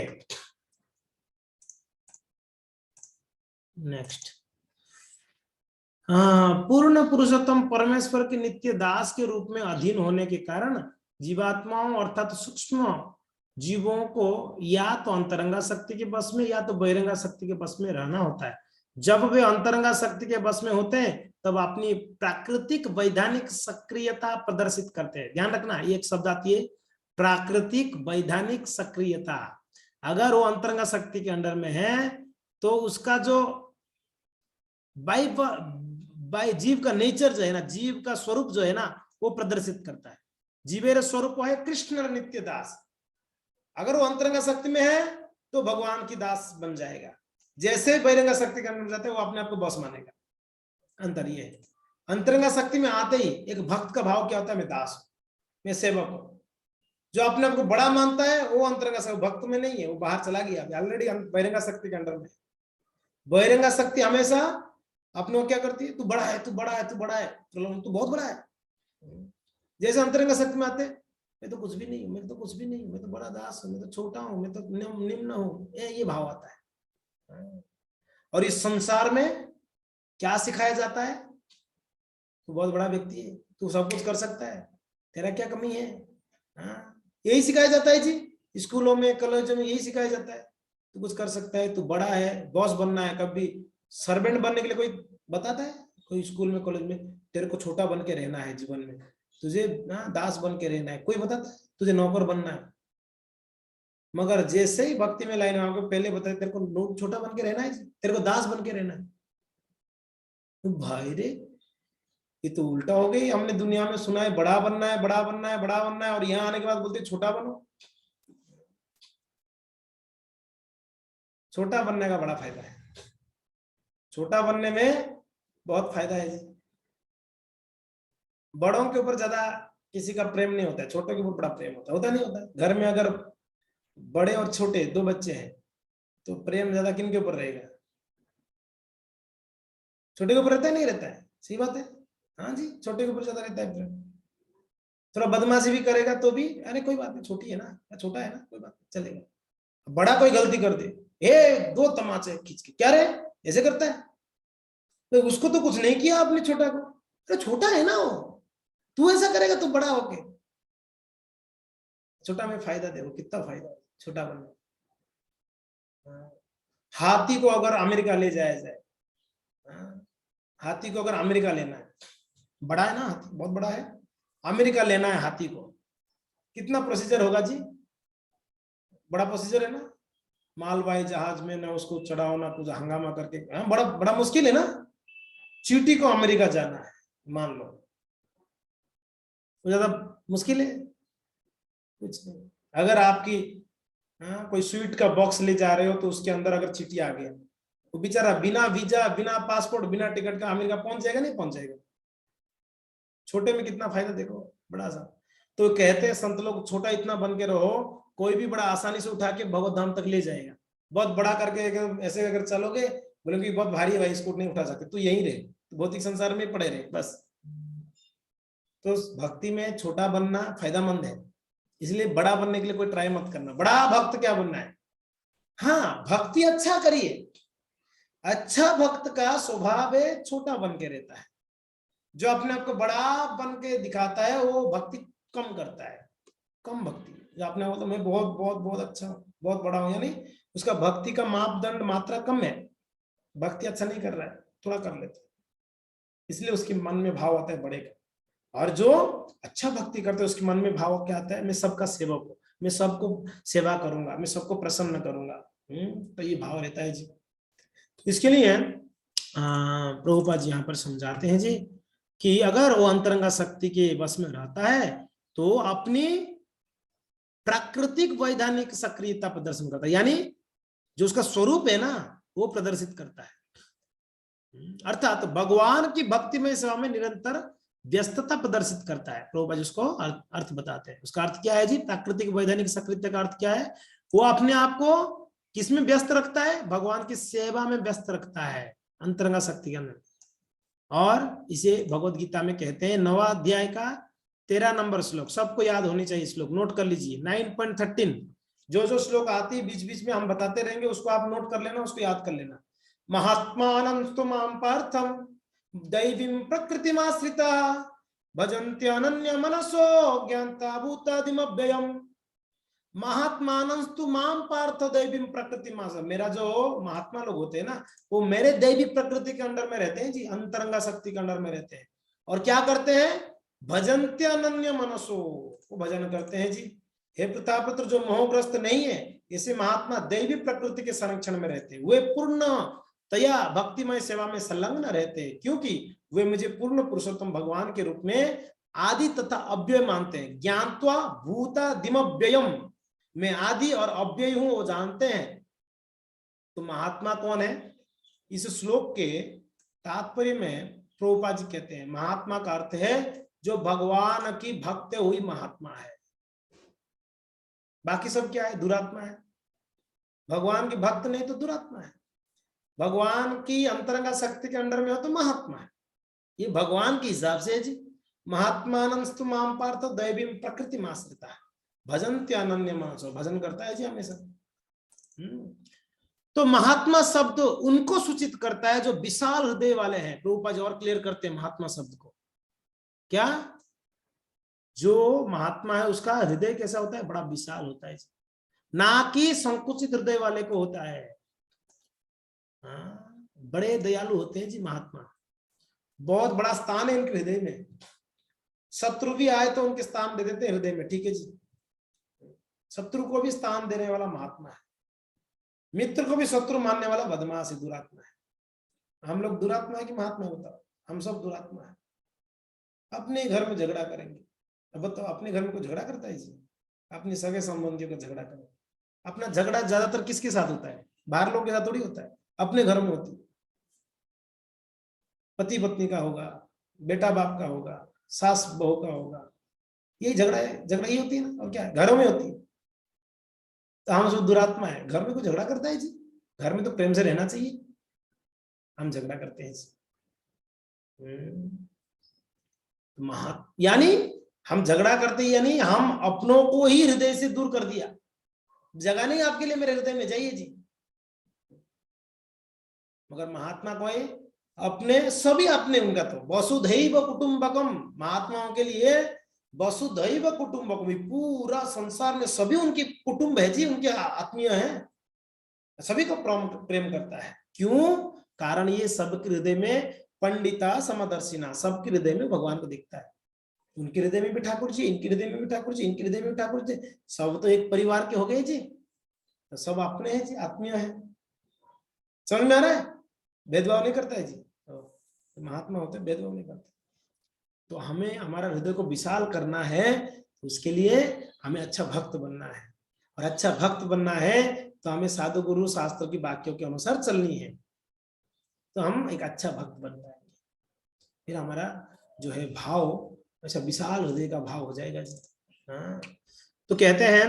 next. पूर्ण पुरुषोत्तम परमेश्वर के नित्य दास के रूप में अधीन होने के कारण जीवात्माओं अर्थात सूक्ष्म जीवों को या तो अंतरंगा शक्ति के बस में या तो बहिरंगा शक्ति के बस में रहना होता है। जब वे अंतरंगा शक्ति के बस में होते हैं तब अपनी प्राकृतिक वैधानिक सक्रियता प्रदर्शित करते हैं। ध्यान रखना, ये एक शब्द आती है, प्राकृतिक वैधानिक सक्रियता। अगर वो अंतरंगा शक्ति के अंडर में है तो उसका जो बाय जीव का नेचर जो है ना, जीव का स्वरूप जो है ना, वो प्रदर्शित करता है। जीवेर स्वरूप है कृष्ण नित्य दास। अगर वो अंतरंगा शक्ति में है तो भगवान की दास बन जाएगा। जैसे बहिरंगा शक्ति के अंदर जाते हैं वो अपने आप को बॉस मानेगा। अंतर ये है। अंतरंगा शक्ति में आते ही एक भक्त का भाव क्या होता है? मैं दास हूं, मैं सेवक हूं। जो अपने आप को बड़ा मानता है वो अंतरंगा शक्ति, भक्त में नहीं है, वो बाहर चला गया, ऑलरेडी बहिरंगा शक्ति के अंडर में। बहिरंगा शक्ति हमेशा अपने को क्या करती है? तू बड़ा है, तू बड़ा है, तू बड़ा है, तू बहुत बड़ा है। जैसे अंतरंगा शक्ति में आते, मैं तो कुछ भी नहीं हूं, मैं तो कुछ भी नहीं हूं, मैं तो बड़ा दास हूं, मैं तो छोटा हूं, मैं तो निम्न हूं, ये भाव आता है। और इस संसार में क्या सिखाया जाता है? तू बहुत बड़ा व्यक्ति है, तू सब कुछ कर सकता है, तेरा क्या कमी है? यही सिखाया जाता है जी। स्कूलों में, कॉलेजों में यही सिखाया जाता है, तू कुछ कर सकता है, तू बड़ा है, बॉस बनना है। कभी सर्वेंट बनने के लिए कोई बताता है? कोई स्कूल में, कॉलेज में तेरे को छोटा बन के रहना है जीवन में, तुझे दास बन के रहना है? कोई बताता है? तुझे नौकर बनना है। मगर जैसे ही भक्ति में लाइन आओगे पहले बताए तेरे को छोटा बन के रहना है, तेरे को दास बन के रहना है। तो भाई रे, ये तो उल्टा हो गई। हमने दुनिया में सुना है बड़ा बनना है, बड़ा बनना है, बड़ा बनना है, और यहाँ आने के बाद बोलते छोटा बनो। छोटा बनने का बड़ा फायदा है, छोटा बनने में बहुत फायदा है जी। बड़ों के ऊपर ज्यादा किसी का प्रेम नहीं होता है, छोटों के ऊपर बड़ा प्रेम होता है। होता नहीं होता? घर में अगर बड़े और छोटे दो बच्चे हैं तो प्रेम ज्यादा किन के ऊपर रहेगा? छोटे के ऊपर रहता है नहीं रहता है? सही बात है। हाँ जी, छोटे के ऊपर ज्यादा रहता है प्रेम। थोड़ा बदमाशी भी करेगा तो भी अरे कोई बात नहीं, छोटी है ना, छोटा है ना, कोई बात नहीं, चलेगा। बड़ा कोई गलती कर दे, दो तमाचे खींच के, क्या रे ऐसे करता है? तो उसको तो कुछ नहीं किया आपने छोटा को, अरे छोटा है ना वो, तू ऐसा करेगा तो बड़ा होके। छोटा में फायदा देखो कितना फायदा है छोटा बनने। हाथी को अगर अमेरिका ले जाया जाए, हाथी को अगर अमेरिका लेना है, बड़ा है ना हाथी, बहुत बड़ा है, अमेरिका लेना है हाथी को, कितना प्रोसीजर होगा जी? बड़ा प्रोसीजर है ना, मालवाही जहाज में ना उसको चढ़ाओ ना कुछ हंगामा करके, बड़ा बड़ा मुश्किल है ना। चींटी को अमेरिका जाना है मान लो, तो ज्यादा मुश्किल है कुछ नहीं। अगर आपकी कोई स्वीट का बॉक्स ले जा रहे हो तो उसके अंदर अगर चींटी आ गया, तो बेचारा बिना वीजा बिना पासपोर्ट बिना टिकट का अमेरिका पहुंच जाएगा नहीं पहुंच जाएगा? छोटे में कितना फायदा देखो, बड़ा सा। तो कहते हैं संत लोग, छोटा इतना बन के रहो, कोई भी बड़ा आसानी से उठा के भगवत धाम तक ले जाएगा। बहुत बड़ा करके ऐसे अगर चलोगे, बोलोगे बहुत भारी है भाई, इसको नहीं उठा सकते, तो यही रहे, तो भौतिक संसार में पड़े रहे बस। तो भक्ति में छोटा बनना फायदेमंद है, इसलिए बड़ा बनने के लिए कोई ट्राई मत करना। बड़ा भक्त क्या बनना है? हाँ, भक्ति अच्छा करिए। अच्छा भक्त का स्वभाव है छोटा बन के रहता है। जो अपने आप को बड़ा बन के दिखाता है वो भक्ति कम करता है, कम भक्ति। जो अपने बोलता मैं बहुत बहुत बहुत अच्छा बहुत बड़ा हूं, यानी उसका भक्ति का मापदंड मात्रा कम है, भक्ति अच्छा नहीं कर रहा है, थोड़ा कर लेते, इसलिए उसके मन में भाव आता है बड़े का। और जो अच्छा भक्ति करते हैं उसके मन में भाव क्या आता है? मैं सबका सेवक हूँ, मैं सबको सेवा करूंगा, मैं सबको प्रसन्न करूंगा। तो ये भाव रहता है जी। इसके लिए प्रभुपाद जी यहाँ पर समझाते हैं जी कि अगर वो अंतरंगा शक्ति के वश में रहता है तो अपनी प्राकृतिक वैधानिक सक्रियता प्रदर्शन करता है, यानी जो उसका स्वरूप है ना वो प्रदर्शित करता है। अर्थात भगवान की भक्तिमय सेवा में निरंतर व्यस्तता प्रदर्शित करता है। प्रभुपाद उसको अर्थ बताते हैं। उसका अर्थ क्या है जी? प्राकृतिक वैधानिक सक्रियता का अर्थ क्या है? वो अपने आप को किसमें व्यस्त रखता है? भगवान की सेवा में व्यस्त रखता है, अंतरंगा शक्ति के अंदर। और इसे भगवत गीता में कहते हैं 9वां अध्याय का 13 नंबर श्लोक, सबको याद होनी चाहिए श्लोक, नोट कर लीजिए 9.13। जो जो श्लोक आती है बीच बीच में हम बताते रहेंगे, उसको आप नोट कर लेना, उसको याद कर लेना। महात्मानंस्तु मां पार्थम दैवीं प्रकृतिमाश्रिता भजन्त्यनन्य मनसो ज्ञानता भूतादिमव्ययम्। महात्मानंस्तु माम पार्थ दैवीं प्रकृतिमास। मेरा जो महात्मा लोग होते हैं ना, वो मेरे दैवी प्रकृति के अंडर में रहते हैं जी, अंतरंगा शक्ति के अंडर में रहते हैं। और क्या करते हैं? भजन्त्यनन्य मनसो, वो भजन करते हैं जी। हे प्रतापपुत्र, जो मोहग्रस्त नहीं है, ऐसे महात्मा दैवी प्रकृति के संरक्षण में रहते हैं। वे पूर्ण तया भक्तिमय सेवा में संलग्न रहते हैं, क्योंकि वे मुझे पूर्ण पुरुषोत्तम भगवान के रूप में आदि तथा अव्यय मानते हैं। ज्ञात्वा भूतादिमव्ययम्, मैं आदि और अव्यय हूं, वो जानते हैं। तो महात्मा कौन है? इस श्लोक के तात्पर्य में प्रभुपाद जी कहते हैं महात्मा का अर्थ है जो भगवान की भक्त हुई महात्मा है। बाकी सब क्या है? दुरात्मा है। भगवान की भक्त नहीं तो दुरात्मा है। भगवान की अंतरंगा शक्ति के अंडर में हो तो महात्मा है। ये भगवान के हिसाब से है जी। महात्मानंस्तु मां पार्थ दैवीं प्रकृतिमाश्रिता भजन्त्यनन्य मनसो, भजन करता है जी हमेशा। तो महात्मा शब्द उनको सूचित करता है जो विशाल हृदय वाले हैं। प्रभुपाद जी और क्लियर करते हैं महात्मा शब्द को, क्या? जो महात्मा है उसका हृदय कैसा होता है? बड़ा विशाल होता है, ना कि संकुचित हृदय वाले को होता है। बड़े दयालु होते हैं जी महात्मा, बहुत बड़ा स्थान है इनके हृदय में। शत्रु भी आए तो उनके स्थान दे देते हैं हृदय में, ठीक है जी। शत्रु को भी स्थान देने वाला महात्मा है, मित्र को भी शत्रु मानने वाला बदमाश है, दुरात्मा है। हम लोग दुरात्मा है कि महात्मा? बताओ, हम सब दुरात्मा है। अपने घर में झगड़ा करेंगे, अब बताओ अपने घर में कोई झगड़ा करता है जी? अपने सगे संबंधियों का झगड़ा करें। अपना झगड़ा ज्यादातर किसके साथ होता है? बाहर लोग के साथ थोड़ी होता है, अपने घर में होती है। पति पत्नी का होगा, बेटा बाप का होगा, सास बहू का होगा, यही झगड़ा है। झगड़ा ही होती है ना, और क्या है? घरों में होती है। तो हम सब दुरात्मा है, घर में कोई झगड़ा करता है जी? घर में तो प्रेम से रहना चाहिए, हम झगड़ा करते हैं जी। यानी हम झगड़ा करते यानी हम अपनों को ही हृदय से दूर कर दिया। जगह नहीं आपके लिए मेरे हृदय में, जाइए जी। मगर महात्मा को अपने सभी अपने, उनका तो वसुधैव कुटुंबकम, महात्माओं के लिए वसुधैव कुटुंबकम, पूरा संसार में सभी उनके कुटुंब है जी, उनके आत्मीय हैं, सभी को प्रेम करता है। क्यों? कारण ये सबके हृदय में पंडिता समदर्शिना, सबके हृदय में भगवान को दिखता है। उनके हृदय में भी ठाकुर जी, इनके हृदय में भी ठाकुर जी, इनके हृदय में भी ठाकुर जी, सब तो एक परिवार के हो गए जी, तो सब अपने हैं जी, आत्मीय है। समझ में आ रहा है? भेदभाव नहीं करता है जी, तो महात्मा होते भेदभाव नहीं करते। तो हमें हमारा हृदय को विशाल करना है, तो उसके लिए हमें अच्छा भक्त बनना है, और अच्छा भक्त बनना है तो हमें साधु गुरु शास्त्र की वाक्यों के अनुसार चलनी है, तो हम एक अच्छा भक्त बन पाएंगे। फिर हमारा जो है भाव ऐसा विशाल हृदय का भाव हो जाएगा जी। हाँ, तो कहते हैं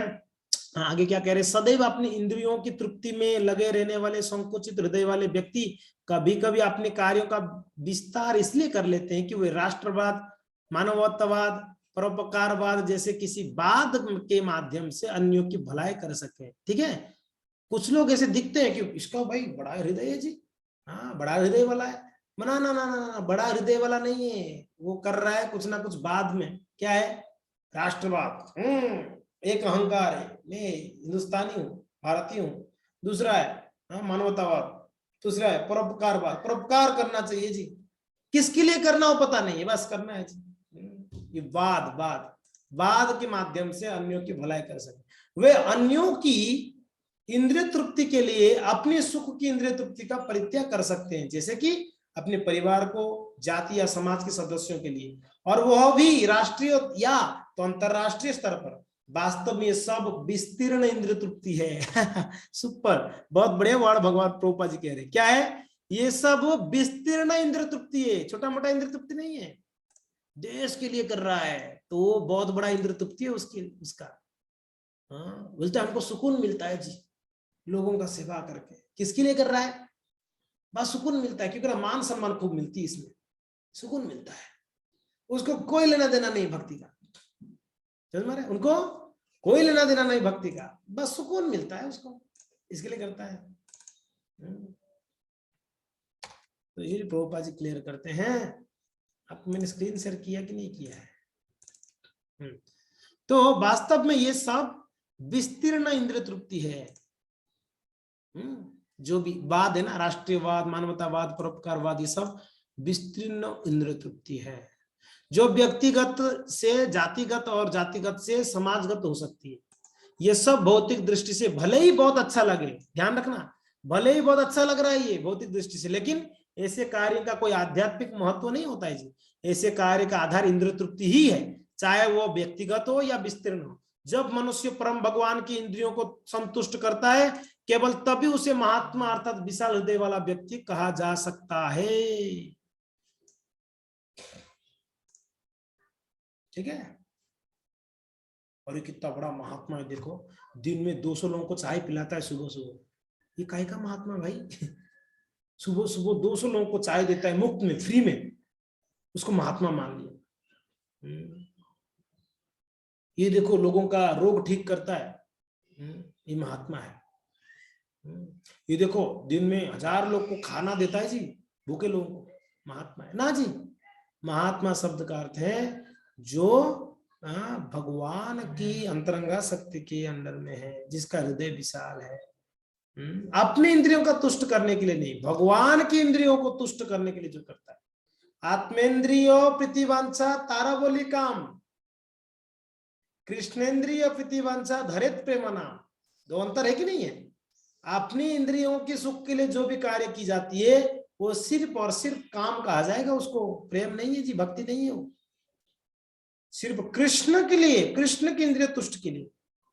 आगे क्या कह रहे, सदैव अपनी इंद्रियों की तृप्ति में लगे रहने वाले संकुचित हृदय वाले व्यक्ति कभी कभी अपने कार्यों का विस्तार इसलिए कर लेते हैं कि वे राष्ट्रवाद, मानवतावाद, परोपकारवाद जैसे किसी वाद के माध्यम से अन्यों की भलाई कर सके। ठीक है, कुछ लोग ऐसे दिखते हैं कि इसका भाई बड़ा हृदय है जी, हाँ बड़ा हृदय वाला है, ना ना ना ना, बड़ा हृदय वाला नहीं है, वो कर रहा है कुछ ना कुछ बाद में। क्या है? राष्ट्रवाद, एक अहंकार है, मैं हिंदुस्तानी हूँ, भारतीय हूँ। दूसरा है मानवतावाद, तीसरा है परोपकारवाद, परोपकार करना चाहिए जी, किसके लिए करना हो पता नहीं है, बस करना है जी। ये वाद के माध्यम से अन्यों की भलाई कर सके। वे अन्यों की इंद्रिय तृप्ति के लिए अपने सुख की इंद्रिय तृप्ति का परित्याग कर सकते हैं, जैसे कि अपने परिवार को, जाति या समाज के सदस्यों के लिए, और वह भी राष्ट्रीय या तो अंतरराष्ट्रीय स्तर पर। वास्तव में ये सब विस्तीर्ण इंद्रिय तृप्ति है। सुपर, बहुत बढ़िया वर्ड भगवान प्रभुपाद जी कह रहे हैं। क्या है? ये सब विस्तीर्ण इंद्रिय तृप्ति है, छोटा मोटा इंद्रिय तृप्ति नहीं है। देश के लिए कर रहा है तो बहुत बड़ा इंद्रिय तृप्ति है उसका। बोलते हमको सुकून मिलता है जी लोगों का सेवा करके। किसके लिए कर रहा है? बस सुकून मिलता है, क्योंकि मान सम्मान खूब मिलती है, इसमें सुकून मिलता है। उसको कोई लेना देना नहीं भक्ति का, समझ में? उनको कोई लेना देना नहीं भक्ति का, बस सुकून मिलता है उसको, इसके लिए करता है। तो ये प्रभुपाद जी क्लियर करते हैं। आपको मैंने स्क्रीन शेयर किया कि नहीं किया है? तो वास्तव में ये सब विस्तीर्ण इंद्रिय तृप्ति है। जो भी वाद है ना, राष्ट्रीयवाद, मानवतावाद, परोपकारवाद, ये सब विस्तीर्ण इंद्रिय तृप्ति है, जो व्यक्तिगत से जातिगत और जातिगत से समाजगत हो सकती है। ये सब भौतिक दृष्टि से भले ही बहुत अच्छा लगे, ध्यान रखना, भले ही बहुत अच्छा लग रहा है ये भौतिक दृष्टि से, लेकिन ऐसे कार्य का कोई आध्यात्मिक महत्व नहीं होता है जी। ऐसे कार्य का आधार इंद्रिय तृप्ति ही है, चाहे वो व्यक्तिगत हो या विस्तीर्ण हो। जब मनुष्य परम भगवान की इंद्रियों को संतुष्ट करता है, केवल तभी उसे महात्मा अर्थात विशाल हृदय वाला व्यक्ति कहा जा सकता है। ठीक है, और ये कितना बड़ा महात्मा है, देखो दिन में 200 लोगों को चाय पिलाता है सुबह सुबह। ये काहे का महात्मा भाई? सुबह सुबह 200 लोगों को चाय देता है मुफ्त में, फ्री में, उसको महात्मा मान लिया। ये देखो लोगों का रोग ठीक करता है, ये महात्मा है। ये देखो दिन में 1000 लोग को खाना देता है जी, भूखे लोगों को, महात्मा है ना जी। महात्मा शब्द का अर्थ है जो भगवान की अंतरंगा शक्ति के अंदर में है, जिसका हृदय विशाल है। अपने इंद्रियों का तुष्ट करने के लिए नहीं, भगवान की इंद्रियों को तुष्ट करने के लिए जो करता है। आत्मेन्द्रियो प्रीतिवांछा तारा बोली काम, कृष्णेन्द्रिय प्रीतिवांछा धरेत प्रेमना। दो अंतर है कि नहीं है? अपनी इंद्रियों के सुख के लिए जो भी कार्य की जाती है वो सिर्फ और सिर्फ काम कहा जाएगा, उसको प्रेम नहीं है जी, भक्ति नहीं है वो। सिर्फ कृष्ण के लिए, कृष्ण की इंद्रिय तुष्ट के लिए।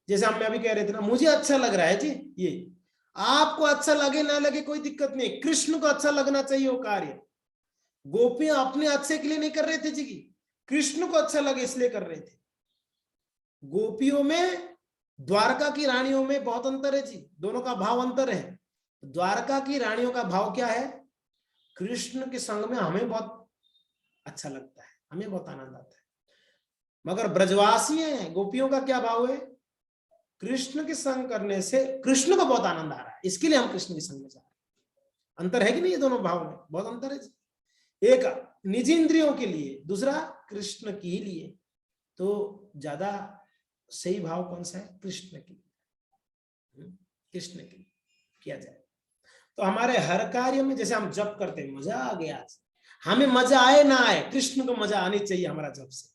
जैसे हम अभी कह रहे थे ना, मुझे अच्छा लग रहा है जी, ये आपको अच्छा लगे ना लगे कोई दिक्कत नहीं, कृष्ण को अच्छा लगना चाहिए वो कार्य। गोपियां अपने अच्छे के लिए नहीं कर रहे थे जी, कृष्ण को अच्छा लगे इसलिए कर रहे थे। गोपियों में द्वारका की रानियों में बहुत अंतर है जी, दोनों का भाव अंतर है। द्वारका की रानियों का भाव क्या है? कृष्ण के संग में हमें बहुत अच्छा लगता है, हमें बहुत आनंद आता है। मगर ब्रजवासी हैं, गोपियों का क्या भाव है? कृष्ण के संग करने से कृष्ण को बहुत आनंद आ रहा है, इसके लिए हम कृष्ण के संग में जा रहे हैं। अंतर है कि नहीं? ये दोनों भाव में बहुत अंतर है। एक निजी इंद्रियों के लिए, दूसरा कृष्ण के लिए। तो ज्यादा सही भाव कौन सा है? कृष्ण के लिए, कृष्ण के लिए किया जाए। तो हमारे हर कार्य में, जैसे हम जप करते हैं, मजा आ गया आज, हमें मजा आए ना आए, कृष्ण को मजा आनी चाहिए हमारा जप से।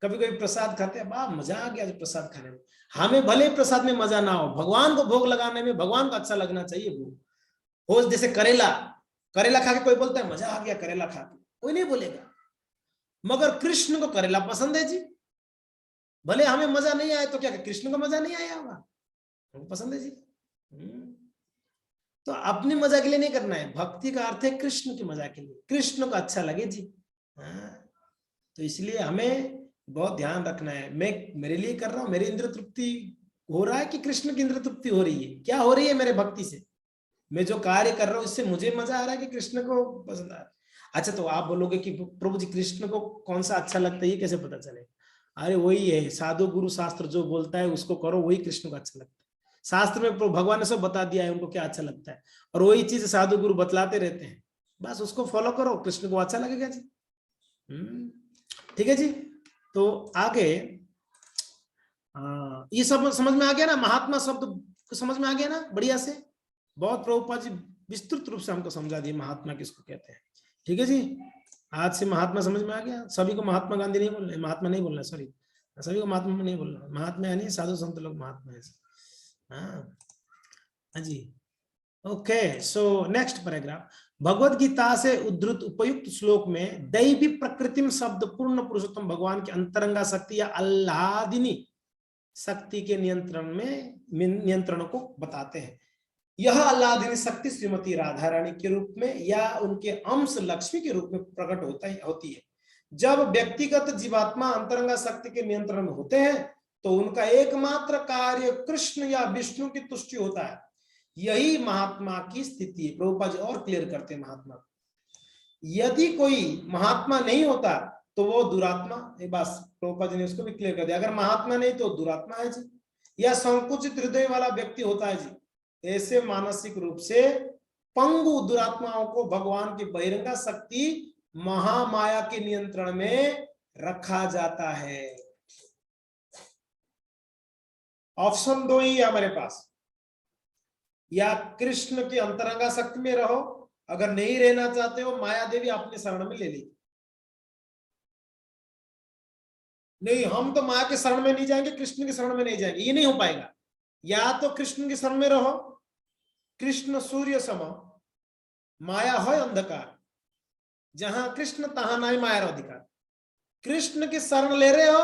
कभी कभी प्रसाद खाते हैं, वाह मजा आ गया आज प्रसाद खाने में, हमें भले प्रसाद में मजा ना हो, भगवान को भोग लगाने में भगवान को अच्छा लगना चाहिए। भोग हो, जैसे करेला, करेला खा के कोई बोलता है मजा आ गया करेला खा के, कोई नहीं बोलेगा। मगर कृष्ण को करेला पसंद है जी, भले हमें मजा नहीं आए तो क्या कृष्ण को मजा नहीं आया होगा? हमको पसंद है जी। तो अपनी मजा के लिए नहीं करना है, भक्ति का अर्थ है कृष्ण की मजा के लिए, कृष्ण को अच्छा लगे जी। तो इसलिए हमें बहुत ध्यान रखना है, मैं मेरे लिए कर रहा हूं, मेरी इंद्र तृप्ति हो रहा है कि कृष्ण की इंद्र तृप्ति हो रही है? क्या हो रही है मेरे भक्ति से? मैं जो कार्य कर रहा हूं इससे मुझे मजा आ रहा है कि कृष्ण को पसंद आ रहा है? अच्छा, तो आप बोलोगे कि प्रभु जी कृष्ण को कौन सा अच्छा लगता है, ये कैसे पता चले? अरे वही है, साधु गुरु शास्त्र जो बोलता है उसको करो, वही कृष्ण को अच्छा लगता है। शास्त्र में भगवान ने सब बता दिया है उनको क्या अच्छा लगता है, और वही चीज साधु गुरु बतलाते रहते हैं, बस उसको फॉलो करो, कृष्ण को अच्छा लगेगा जी। ठीक है जी। तो आगे ये सब समझ में आ गया ना? महात्मा शब्द समझ में आ गया ना? बढ़िया से, बहुत प्रभुपाद जी विस्तृत रूप से हमको समझा दिए महात्मा किसको कहते हैं। ठीक है जी, आज से महात्मा समझ में आ गया। सभी को महात्मा गांधी नहीं बोलना है, महात्मा नहीं बोलना, सॉरी, सभी को महात्मा नहीं बोलना, महात्मा है नहीं, साधु संत लोग महात्मा है। हाँ जी। Okay, so next paragraph, Bhagavad Gita से उद्धृत उपयुक्त श्लोक में दैवी प्रकृतिम शब्द पूर्ण पुरुषोत्तम भगवान की अंतरंगा शक्ति या आह्लादिनी शक्ति के नियंत्रण को बताते हैं। यह आह्लादिनी शक्ति श्रीमती राधा रानी के रूप में या उनके अंश लक्ष्मी के रूप में प्रकट होती है। जब व्यक्तिगत जीवात्मा अंतरंगा शक्ति के नियंत्रण में होते हैं तो उनका एकमात्र कार्य कृष्ण या विष्णु की तुष्टि होता है। यही महात्मा की स्थिति है। प्रभुपाद जी और क्लियर करते हैं महात्मा। यदि कोई महात्मा नहीं होता तो वो दुरात्मा, बस प्रभुपाद जी ने उसको भी क्लियर कर दिया, अगर महात्मा नहीं तो दुरात्मा है जी, या संकुचित हृदय वाला व्यक्ति होता है जी। ऐसे मानसिक रूप से पंगु दुरात्माओं को भगवान की बहिरंगा शक्ति महामाया के नियंत्रण में रखा जाता है। ऑप्शन दो ही है हमारे पास, या कृष्ण की अंतरंगा शक्ति में रहो, अगर नहीं रहना चाहते हो माया देवी अपने शरण में ले ली। नहीं, हम तो माया के शरण में नहीं जाएंगे, कृष्ण के शरण में नहीं जाएंगे, ये नहीं हो पाएगा। या तो कृष्ण के शरण में रहो, कृष्ण सूर्य सम, माया है अंधकार, जहां कृष्ण तहां नहीं माया अधिकार। कृष्ण के शरण ले रहे हो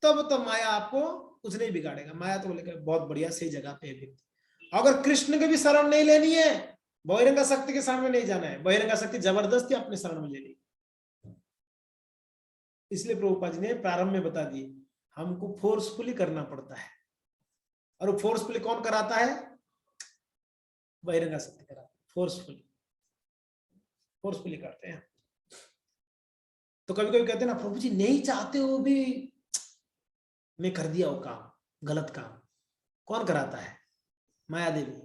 तब तो माया आपको कुछ नहीं बिगाड़ेगा। माया तो बोलेगा बहुत बढ़िया सही जगह पे है। अगर कृष्ण के भी शरण नहीं लेनी है, बहिरंगा शक्ति के शरण में नहीं जाना है, बहिरंगा शक्ति जबरदस्ती अपने शरण में ले ली। इसलिए प्रभुपाद जी ने प्रारंभ में बता दिए, हमको फोर्सफुली करना पड़ता है। और फोर्सफुली कौन कराता है? बहिरंगा शक्ति कराता है, फोर्सफुली करते हैं। तो कभी कभी कहते हैं ना, प्रभु जी नहीं चाहते हो भी मैं कर दिया वो काम, गलत काम। कौन कराता है? माया देवी।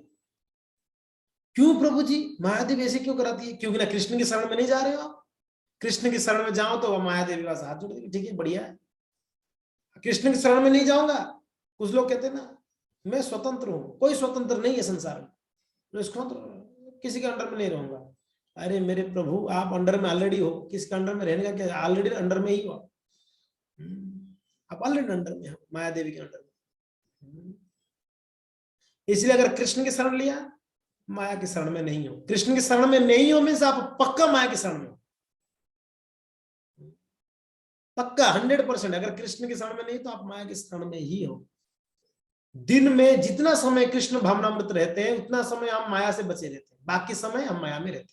क्यों प्रभु जी माया देवी ऐसे क्यों कराती है? क्योंकि ना कृष्ण के शरण में नहीं जा रहे हो आप। कृष्ण के शरण में जाओ तो माया देवी पास हाथ जोड़ देगी, ठीक है बढ़िया है। कृष्ण के शरण में नहीं जाऊंगा, कुछ लोग कहते हैं ना मैं स्वतंत्र हूं, कोई स्वतंत्र नहीं है संसार में, मैं स्वतंत्र किसी के अंडर में नहीं रहूंगा। अरे मेरे प्रभु, आप अंडर में ऑलरेडी हो, किसके अंडर में रहने का क्या, ऑलरेडी अंडर में ही हो आप, ऑलरेडी अंडर में हो, माया देवी के अंडर में। इसलिए अगर कृष्ण के शरण लिया, माया के शरण में नहीं हो। कृष्ण के शरण में नहीं हो मीन्स आप पक्का माया के शरण में हो, पक्का 100%। अगर कृष्ण के शरण में नहीं तो आप माया के शरण में ही हो। दिन में जितना समय कृष्ण भावनामृत रहते हैं उतना समय हम माया से बचे रहते हैं, बाकी समय हम माया में रहते हैं।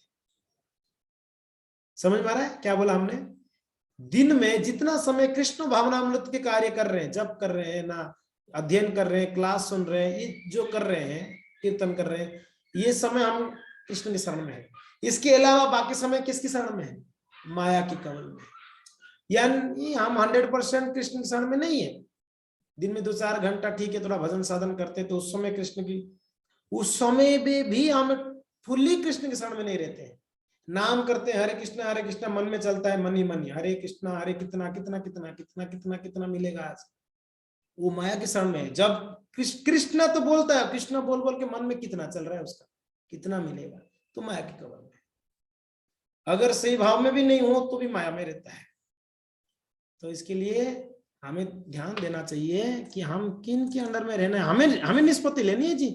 समझ में आ रहा है क्या बोला हमने? दिन में जितना समय कृष्ण भावनामृत के कार्य कर रहे हैं, जप कर रहे हैं ना, अध्ययन कर रहे हैं, क्लास सुन रहे हैं, ये जो कर रहे हैं, कीर्तन कर रहे हैं, ये समय हम कृष्ण के शरण में है। इसके अलावा बाकी समय किसकी शरण में है? माया की कवल में। यानी हम 100% कृष्ण की शरण में नहीं है। दिन में 2-4 घंटा ठीक है, थोड़ा भजन साधन करते तो उस समय कृष्ण की, उस समय में भी हम फुल्ली कृष्ण की शरण में नहीं रहते हैं। नाम करते हैं हरे कृष्णा, मन में चलता है मन ही हरे कृष्णा, हरे कितना कितना कितना कितना कितना कितना मिलेगा आज, वो माया की शरण में है। जब कृष्णा तो बोलता है, कृष्णा बोल बोल के मन में कितना चल रहा है उसका, कितना मिलेगा, तो माया की कवल में। अगर सही भाव में भी नहीं हो तो भी माया में रहता है। तो इसके लिए हमें ध्यान देना चाहिए कि हम किन के अंडर में रहना है, हमें निष्पत्ति लेनी है जी।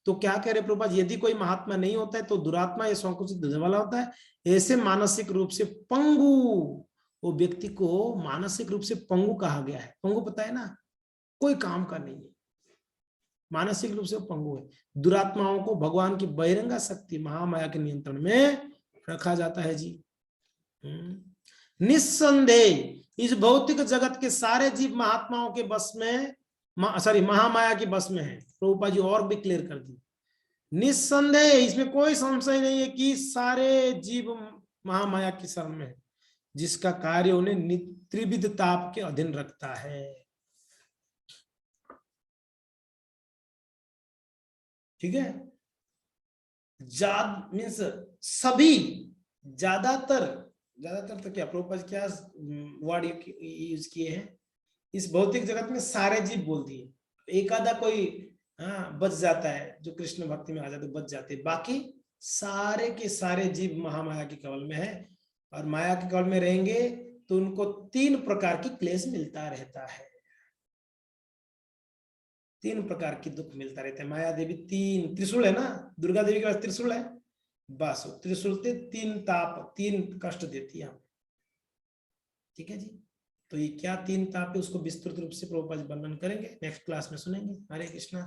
तो क्या कह रहे प्रभुपाद, यदि कोई महात्मा नहीं होता है तो दुरात्मा या संकुचित हृदय वाला होता है। ऐसे मानसिक रूप से पंगु, वो व्यक्ति को मानसिक रूप से पंगु कहा गया है। पंगु पता है ना, कोई काम का नहीं है, मानसिक रूप से पंगु है। दुरात्माओं को भगवान की बहिरंगा शक्ति महामाया के नियंत्रण में रखा जाता है जी। निस्संदेह इस भौतिक जगत के सारे जीव महात्माओं के बस में, महामाया की बस में है। प्रभुपाद जी और भी क्लियर कर दी, निस्संदेह, इसमें कोई संशय नहीं है कि सारे जीव महामाया की शरण में है, जिसका कार्य उन्हें त्रिविध ताप के अधीन रखता है। ठीक है, मीन्स सभी, ज्यादातर तो क्या प्रभुपाद क्या वर्ड यूज किए हैं, इस भौतिक जगत में सारे जीव बोल दिए, एक आधा कोई बच जाता है जो कृष्ण भक्ति में आ जाते बच जाते, बाकी सारे के सारे जीव महामाया की कवल में है। और माया के कवल में रहेंगे तो उनको 3 प्रकार की क्लेश मिलता रहता है, 3 प्रकार की दुख मिलता रहता है। माया देवी 3 त्रिशूल है ना, दुर्गा देवी के पास त्रिशूल है, बस त्रिशूल से 3 ताप 3 कष्ट देती है। ठीक है जी, तो ये क्या 3 ताप है उसको विस्तृत रूप से प्रभुपाद वर्णन करेंगे, नेक्स्ट क्लास में सुनेंगे। हरे कृष्णा।